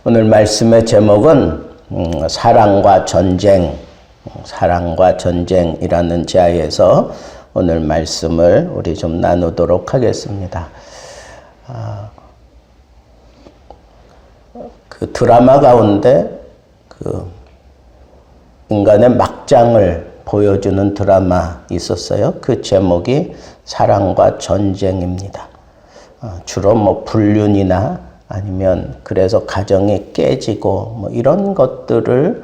오늘 말씀의 제목은 사랑과 전쟁이라는 제아에서 오늘 말씀을 우리 좀 나누도록 하겠습니다. 그 드라마 가운데 그 인간의 막장을 보여주는 드라마 있었어요. 그 제목이 사랑과 전쟁입니다. 주로 뭐 불륜이나 아니면 그래서 가정이 깨지고 뭐 이런 것들을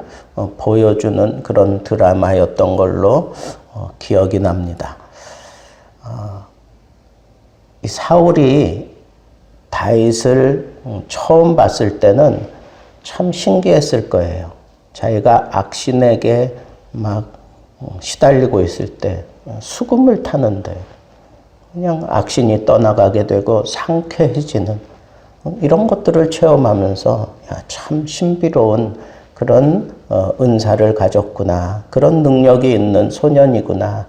보여주는 그런 드라마였던 걸로 기억이 납니다. 이 사울이 다윗을 처음 봤을 때는 참 신기했을 거예요. 자기가 악신에게 막 시달리고 있을 때 수금을 타는데 그냥 악신이 떠나가게 되고 상쾌해지는 이런 것들을 체험하면서 참 신비로운 그런 은사를 가졌구나. 그런 능력이 있는 소년이구나.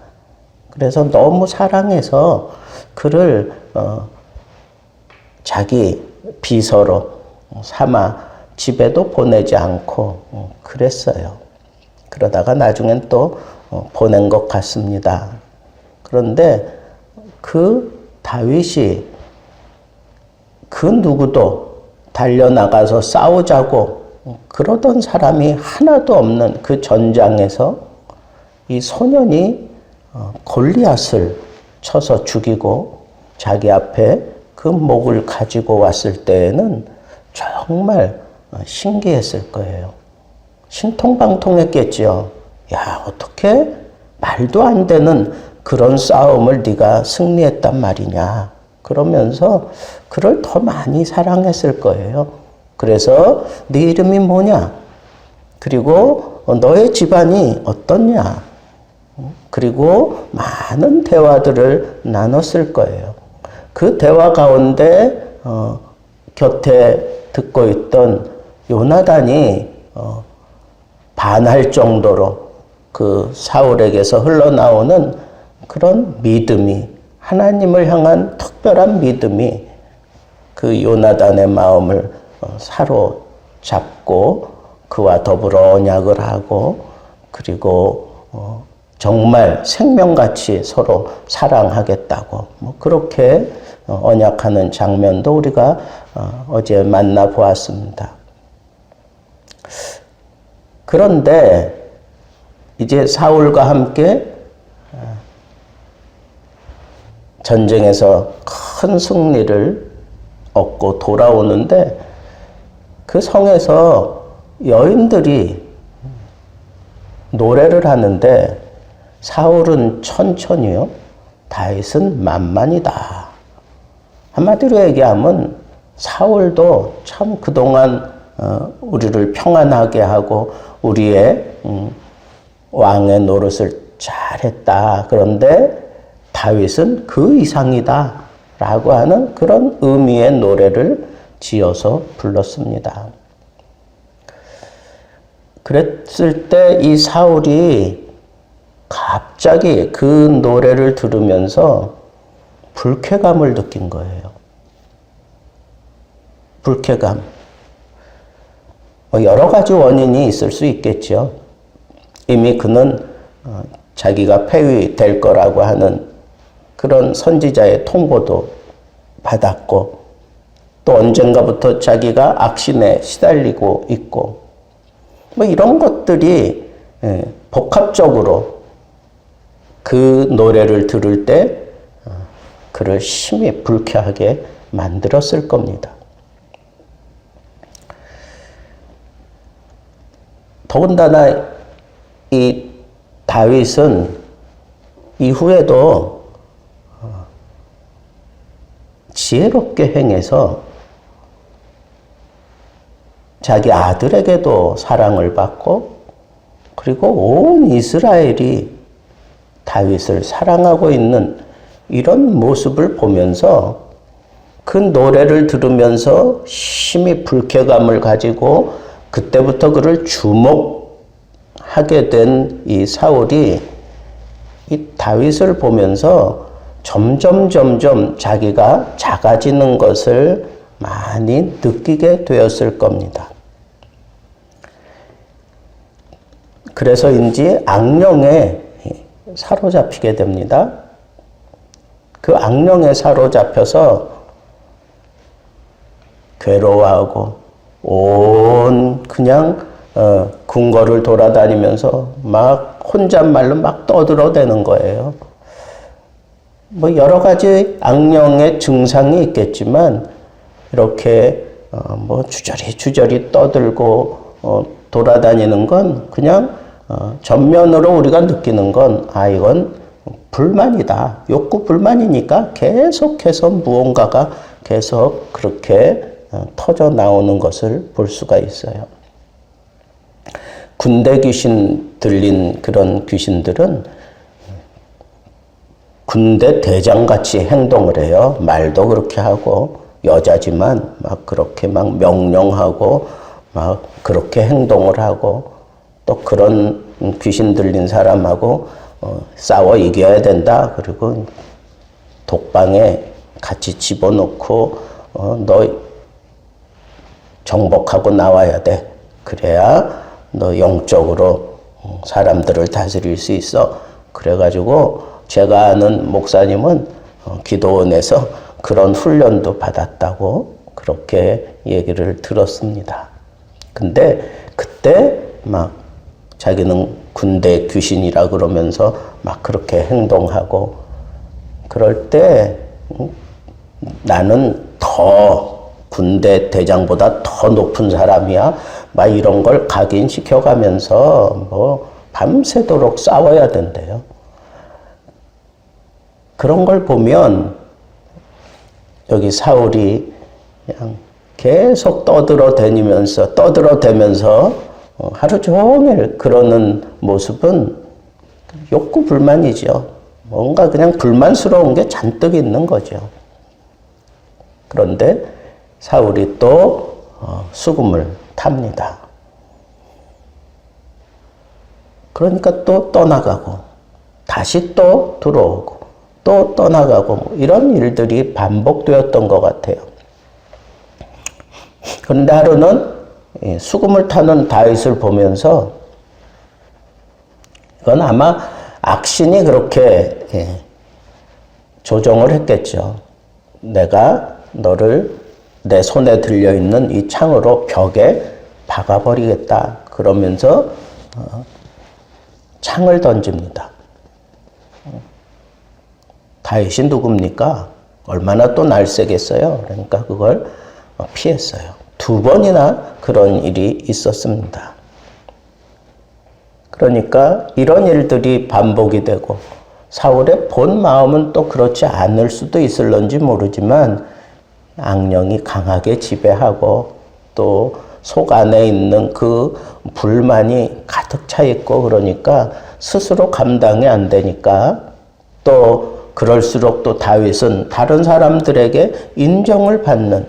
그래서 너무 사랑해서 그를 자기 비서로 삼아 집에도 보내지 않고 그랬어요. 그러다가 나중엔 또 보낸 것 같습니다. 그런데 그 다윗이 그 누구도 달려나가서 싸우자고 그러던 사람이 하나도 없는 그 전장에서 이 소년이 골리앗을 쳐서 죽이고 자기 앞에 그 목을 가지고 왔을 때에는 정말 신기했을 거예요. 신통방통했겠죠. 야, 어떻게 말도 안 되는 그런 싸움을 네가 승리했단 말이냐. 그러면서 그를 더 많이 사랑했을 거예요. 그래서 네 이름이 뭐냐? 그리고 너의 집안이 어떻냐? 그리고 많은 대화들을 나눴을 거예요. 그 대화 가운데 곁에 듣고 있던 요나단이 반할 정도로 그 사울에게서 흘러나오는 그런 믿음이, 하나님을 향한 특별한 믿음이 그 요나단의 마음을 사로잡고 그와 더불어 언약을 하고 그리고 정말 생명같이 서로 사랑하겠다고 뭐 그렇게 언약하는 장면도 우리가 어제 만나보았습니다. 그런데 이제 사울과 함께 전쟁에서 큰 승리를 얻고 돌아오는데 그 성에서 여인들이 노래를 하는데 사울은 천천히요, 다윗은 만만이다. 한마디로 얘기하면 사울도 참 그동안 우리를 평안하게 하고 우리의 왕의 노릇을 잘했다. 그런데 다윗은 그 이상이다 라고 하는 그런 의미의 노래를 지어서 불렀습니다. 그랬을 때 이 사울이 갑자기 그 노래를 들으면서 불쾌감을 느낀 거예요. 불쾌감. 여러 가지 원인이 있을 수 있겠죠. 이미 그는 자기가 폐위될 거라고 하는 그런 선지자의 통보도 받았고 또 언젠가부터 자기가 악신에 시달리고 있고 뭐 이런 것들이 복합적으로 그 노래를 들을 때 그를 심히 불쾌하게 만들었을 겁니다. 더군다나 이 다윗은 이후에도 지혜롭게 행해서 자기 아들에게도 사랑을 받고 그리고 온 이스라엘이 다윗을 사랑하고 있는 이런 모습을 보면서 그 노래를 들으면서 심히 불쾌감을 가지고 그때부터 그를 주목하게 된 이 사울이 이 다윗을 보면서 점점 자기가 작아지는 것을 많이 느끼게 되었을 겁니다. 그래서인지 악령에 사로잡히게 됩니다. 그 악령에 사로잡혀서 괴로워하고 그냥 궁궐을 돌아다니면서 막 혼잣말로 막 떠들어대는 거예요. 뭐 여러 가지 악령의 증상이 있겠지만 이렇게 뭐 주저리 떠들고 돌아다니는 건 그냥 전면으로 우리가 느끼는 건 이건 불만이다. 욕구 불만이니까 계속해서 무언가가 계속 그렇게 터져 나오는 것을 볼 수가 있어요. 군대 귀신 들린 그런 귀신들은 군대 대장같이 행동을 해요. 말도 그렇게 하고 여자지만 막 그렇게 막 명령하고 막 그렇게 행동을 하고 또 그런 귀신 들린 사람하고 싸워 이겨야 된다. 그리고 독방에 같이 집어넣고 너 정복하고 나와야 돼. 그래야 너 영적으로 사람들을 다스릴 수 있어. 그래가지고 제가 아는 목사님은 기도원에서 그런 훈련도 받았다고 그렇게 얘기를 들었습니다. 근데 그때 막 자기는 군대 귀신이라 그러면서 막 그렇게 행동하고 그럴 때 나는 더 군대 대장보다 더 높은 사람이야. 막 이런 걸 각인시켜가면서 뭐 밤새도록 싸워야 된대요. 그런 걸 보면 여기 사울이 그냥 계속 떠들어대면서 하루 종일 그러는 모습은 욕구 불만이죠. 뭔가 그냥 불만스러운 게 잔뜩 있는 거죠. 그런데 사울이 또 수금을 탑니다. 그러니까 또 떠나가고 다시 또 들어오고 또 떠나가고 뭐 이런 일들이 반복되었던 것 같아요. 그런데 하루는 수금을 타는 다윗을 보면서 이건 아마 악신이 그렇게 조종을 했겠죠. 내가 너를 내 손에 들려있는 이 창으로 벽에 박아버리겠다. 그러면서 창을 던집니다. 다윗이 누굽니까? 얼마나 또 날쌔겠어요. 그러니까 그걸 피했어요. 2번이나 그런 일이 있었습니다. 그러니까 이런 일들이 반복이 되고 사울의 본 마음은 또 그렇지 않을 수도 있을런지 모르지만 악령이 강하게 지배하고 또 속 안에 있는 그 불만이 가득 차 있고 그러니까 스스로 감당이 안 되니까 또 그럴수록 또 다윗은 다른 사람들에게 인정을 받는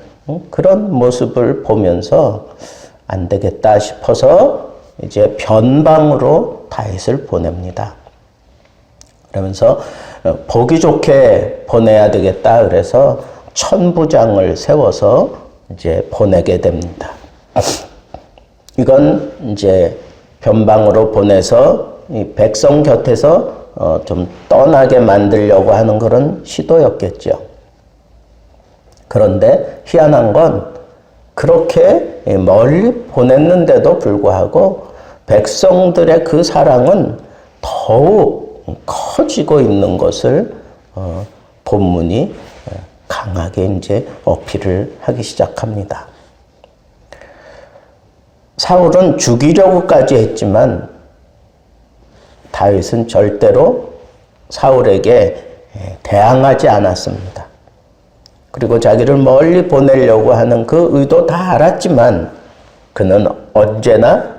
그런 모습을 보면서 안 되겠다 싶어서 이제 변방으로 다윗을 보냅니다. 그러면서 보기 좋게 보내야 되겠다. 그래서 천부장을 세워서 이제 보내게 됩니다. 이건 이제 변방으로 보내서 이 백성 곁에서 좀 떠나게 만들려고 하는 그런 시도였겠죠. 그런데 희한한 건 그렇게 멀리 보냈는데도 불구하고 백성들의 그 사랑은 더욱 커지고 있는 것을 본문이 강하게 이제 어필을 하기 시작합니다. 사울은 죽이려고까지 했지만 다윗은 절대로 사울에게 대항하지 않았습니다. 그리고 자기를 멀리 보내려고 하는 그 의도 다 알았지만 그는 언제나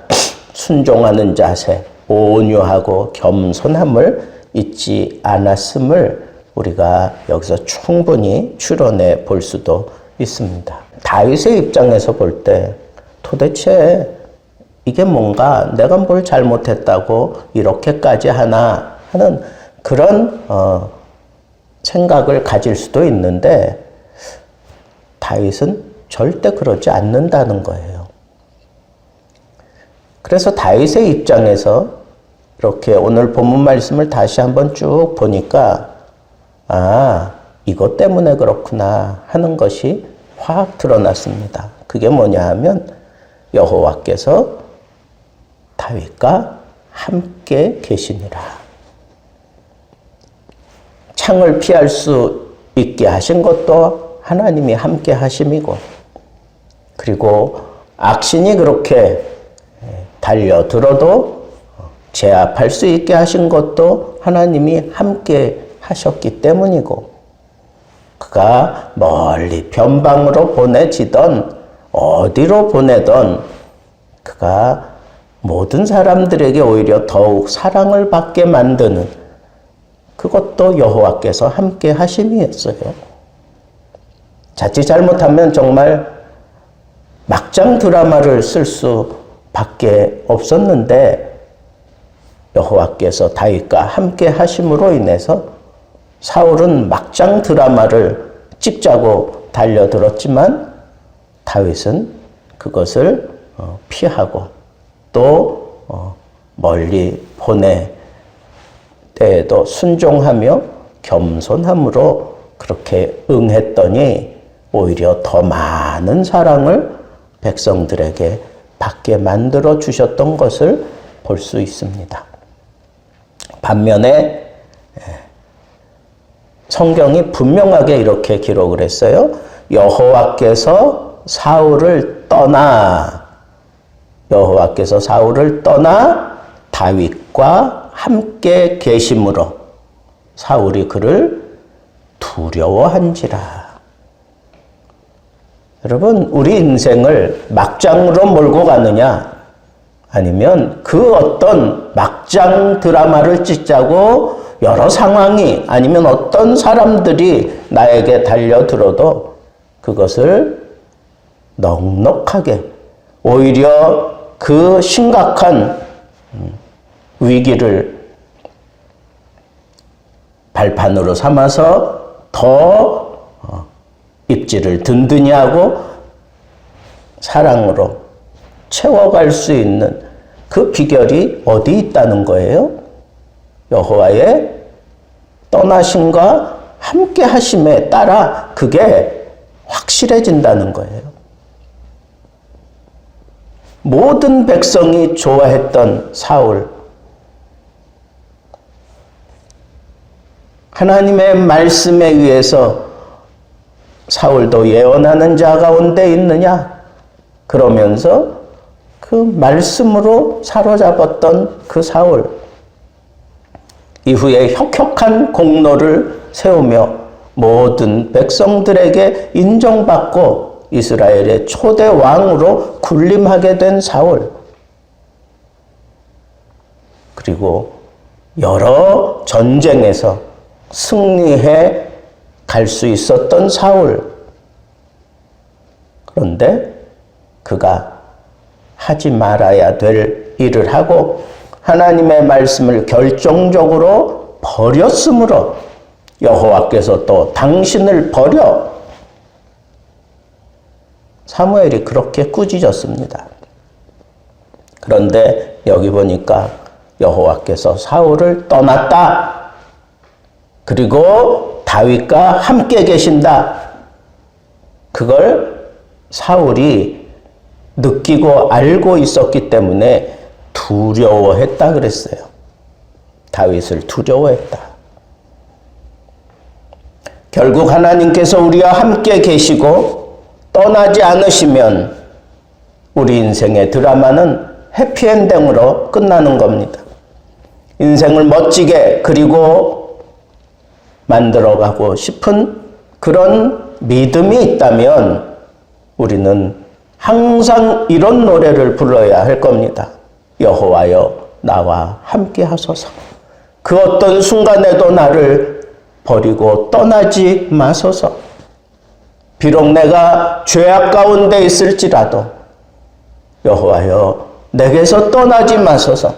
순종하는 자세, 온유하고 겸손함을 잊지 않았음을 우리가 여기서 충분히 추론해 볼 수도 있습니다. 다윗의 입장에서 볼 때 도대체 이게 뭔가 내가 뭘 잘못했다고 이렇게까지 하나 하는 그런 생각을 가질 수도 있는데 다윗은 절대 그러지 않는다는 거예요. 그래서 다윗의 입장에서 이렇게 오늘 본문 말씀을 다시 한번 쭉 보니까 이것 때문에 그렇구나 하는 것이 확 드러났습니다. 그게 뭐냐 하면 여호와께서 다윗과 함께 계시니라. 창을 피할 수 있게 하신 것도 하나님이 함께 하심이고, 그리고 악신이 그렇게 달려들어도 제압할 수 있게 하신 것도 하나님이 함께 하셨기 때문이고, 그가 멀리 변방으로 보내지던 어디로 보내던 그가 모든 사람들에게 오히려 더욱 사랑을 받게 만드는 그것도 여호와께서 함께 하심이었어요. 자칫 잘못하면 정말 막장 드라마를 쓸 수밖에 없었는데 여호와께서 다윗과 함께 하심으로 인해서 사울은 막장 드라마를 찍자고 달려들었지만 다윗은 그것을 피하고 또 멀리 보내 때에도 순종하며 겸손함으로 그렇게 응했더니 오히려 더 많은 사랑을 백성들에게 받게 만들어 주셨던 것을 볼 수 있습니다. 반면에 성경이 분명하게 이렇게 기록을 했어요. 여호와께서 사울을 떠나 다윗과 함께 계심으로 사울이 그를 두려워한지라. 여러분, 우리 인생을 막장으로 몰고 가느냐 아니면 그 어떤 막장 드라마를 찍자고 여러 상황이 아니면 어떤 사람들이 나에게 달려들어도 그것을 넉넉하게 오히려 그 심각한 위기를 발판으로 삼아서 더 입지를 든든히 하고 사랑으로 채워갈 수 있는 그 비결이 어디 있다는 거예요? 여호와의 떠나심과 함께 하심에 따라 그게 확실해진다는 거예요. 모든 백성이 좋아했던 사울, 하나님의 말씀에 의해서 사울도 예언하는 자 가운데 있느냐? 그러면서 그 말씀으로 사로잡았던 그 사울, 이후에 혁혁한 공로를 세우며 모든 백성들에게 인정받고 이스라엘의 초대 왕으로 군림하게 된 사울, 그리고 여러 전쟁에서 승리해 갈 수 있었던 사울. 그런데 그가 하지 말아야 될 일을 하고 하나님의 말씀을 결정적으로 버렸으므로 여호와께서 또 당신을 버려 사무엘이 그렇게 꾸짖었습니다. 그런데 여기 보니까 여호와께서 사울을 떠났다. 그리고 다윗과 함께 계신다. 그걸 사울이 느끼고 알고 있었기 때문에 두려워했다 그랬어요. 다윗을 두려워했다. 결국 하나님께서 우리와 함께 계시고 떠나지 않으시면 우리 인생의 드라마는 해피엔딩으로 끝나는 겁니다. 인생을 멋지게 그리고 만들어가고 싶은 그런 믿음이 있다면 우리는 항상 이런 노래를 불러야 할 겁니다. 여호와여 나와 함께 하소서. 그 어떤 순간에도 나를 버리고 떠나지 마소서. 비록 내가 죄악 가운데 있을지라도 여호와여 내게서 떠나지 마소서.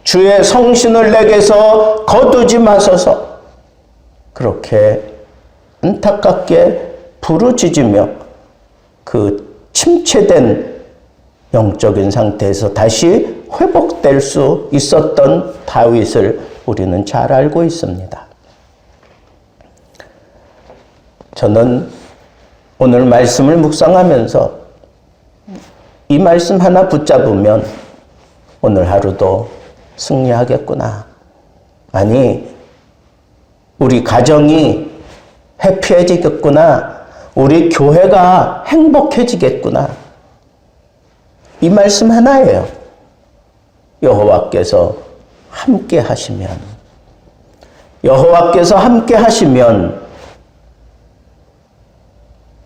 주의 성신을 내게서 거두지 마소서. 그렇게 안타깝게 부르짖으며 그 침체된 영적인 상태에서 다시 회복될 수 있었던 다윗을 우리는 잘 알고 있습니다. 저는 오늘 말씀을 묵상하면서 이 말씀 하나 붙잡으면 오늘 하루도 승리하겠구나. 아니, 우리 가정이 해피해지겠구나. 우리 교회가 행복해지겠구나. 이 말씀 하나예요. 여호와께서 함께 하시면, 여호와께서 함께 하시면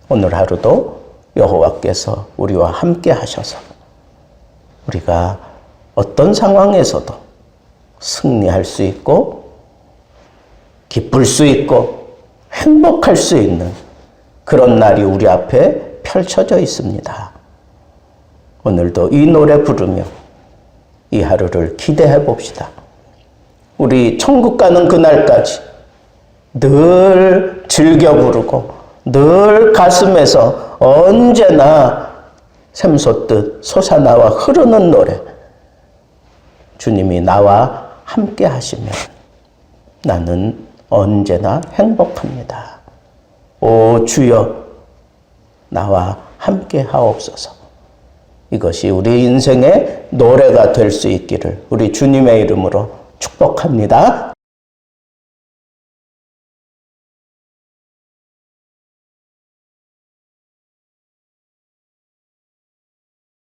오늘 하루도 여호와께서 우리와 함께 하셔서 우리가 어떤 상황에서도 승리할 수 있고 기쁠 수 있고 행복할 수 있는 그런 날이 우리 앞에 펼쳐져 있습니다. 오늘도 이 노래 부르며 이 하루를 기대해 봅시다. 우리 천국 가는 그날까지 늘 즐겨 부르고 늘 가슴에서 언제나 샘솟듯 솟아나와 흐르는 노래. 주님이 나와 함께 하시면 나는 언제나 행복합니다. 오 주여, 나와 함께 하옵소서. 이것이 우리 인생의 노래가 될 수 있기를 우리 주님의 이름으로 축복합니다.